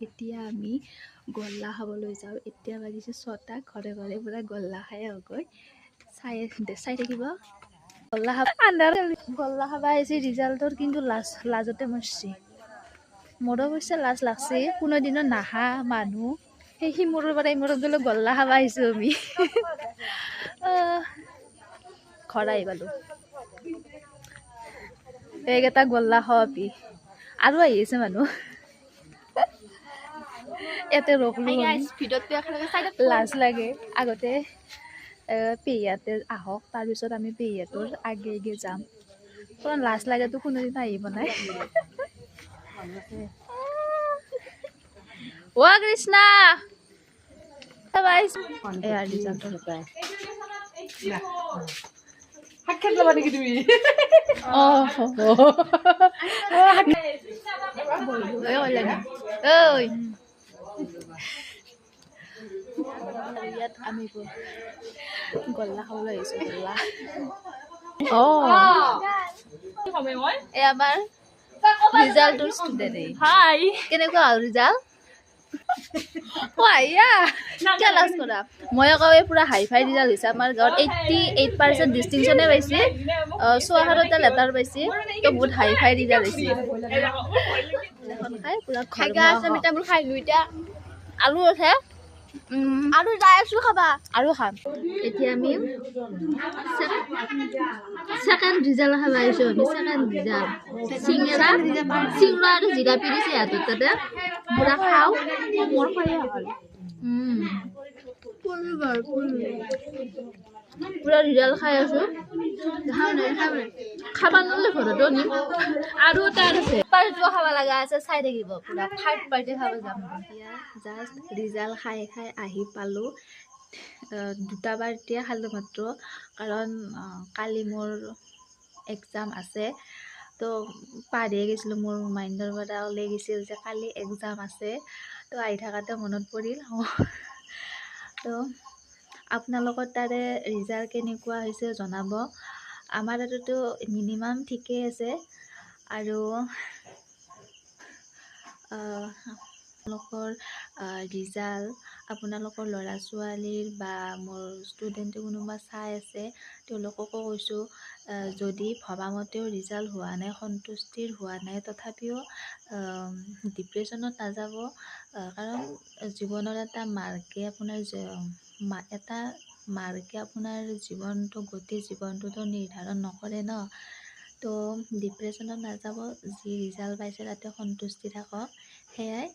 এতিয়া আমি গল্লা খাবলৈ যাওঁ। এতিয়া বাজিছে 6টা। ঘৰে ঘৰে পুৰা গল্লা খাই আহোঁগৈ। চাই থাকিব। গল্লা খাবা আহিছে। ৰিজাল্টৰ কিন্তু লাজতে মৰছি। মোৰো অৱশ্যে লাজ লাগছে। কোনোদিনো নাহা মানুহ সেই সিমূৰৰ পৰা ইমূৰত গ'লে গল্লা খাবা আহিছোঁ আমি। ঘৰ আহি পালোঁ। এইকেইটা গল্লা খাৱাবি আৰু আহি আছে মানুহ। ইয়াতে ৰখলো লাজ লাগে। আগতে পেহীহঁতে আহক, তাৰপিছত আমি পেহীহঁতৰ আগে যাম। কাৰণ লাজ লাগেতো কোনোদিন আহিব নাই। অ কৃষ্ণা ইয়াত আমি গল্লা খাবলৈ আহিছোঁ। গল্লা এই আমাৰ ৰিজাল্টৰ ষ্টুডেণ্ট। হাই, কেনেকুৱা হ'ল ৰিজাল্ট? মই আকৌ এই পুৰা হাই ফাই ৰিজাল্ট হৈছে। আমাৰ গাঁৱত 88% ডিষ্টিংশ্যনে পাইছে। 64টা লেটাৰ পাইছে। তো বহুত হাই ফাই ৰিজাল্ট হৈছে। আলু আছে আৰু যাই আছো খাবা আৰু খাম। এতিয়া আমি ছেকেণ্ড ৰিজাল্ট খাবা আহিছোঁ। আমি ছেকেণ্ড ৰিজাল্ট চিঙৰা আৰু জিলাপি দিছে হাতত। তাতে পুৰা খাওঁ। মোৰ পুৰা ৰিজাল্ট খাই আছো। খাবা নহ'লে ঘৰতো নিম। আৰু তাৰ আছে পাৰ্টিও খাব লগা আছে। চাই থাকিব। পুৰা থাৰ্ড পাৰ্টি খাব যাম। এতিয়া জাষ্ট ৰিজাল্ট খাই আহি পালোঁ। 2টা পাৰ্টিয়ে খালোঁ মাত্ৰ। কাৰণ কালি মোৰ এক্সাম আছে। তো পাহৰিয়ে গৈছিলোঁ। মোৰ মাইণ্ডৰ পৰা ওলাই গৈছিল যে কালি এক্সাম আছে। তো আহি থাকোঁতে মনত পৰিল। তো আপোনালোকৰ তাৰে ৰিজাল্ট কেনেকুৱা হৈছে জনাব। আমাৰ তাতেতো মিনিমাম ঠিকেই আছে। আৰু আপোনালোকৰ ৰিজাল্ট আপোনালোকৰ ল'ৰা ছোৱালীৰ বা মোৰ ষ্টুডেণ্টে কোনোবা চাই আছে তেওঁলোককো কৈছোঁ, যদি ভবামতেও ৰিজাল্ট হোৱা নাই, সন্তুষ্টিৰ হোৱা নাই, তথাপিও ডিপ্ৰেশ্যনত নাযাব। কাৰণ জীৱনৰ এটা মাৰ্কে আপোনাৰ জীৱনটো গোটেই জীৱনটোতো নিৰ্ধাৰণ নকৰে ন। তো ডিপ্ৰেশ্যনত নাযাব। যি ৰিজাল্ট পাইছে তাতে সন্তুষ্টি থাকক। সেয়াই।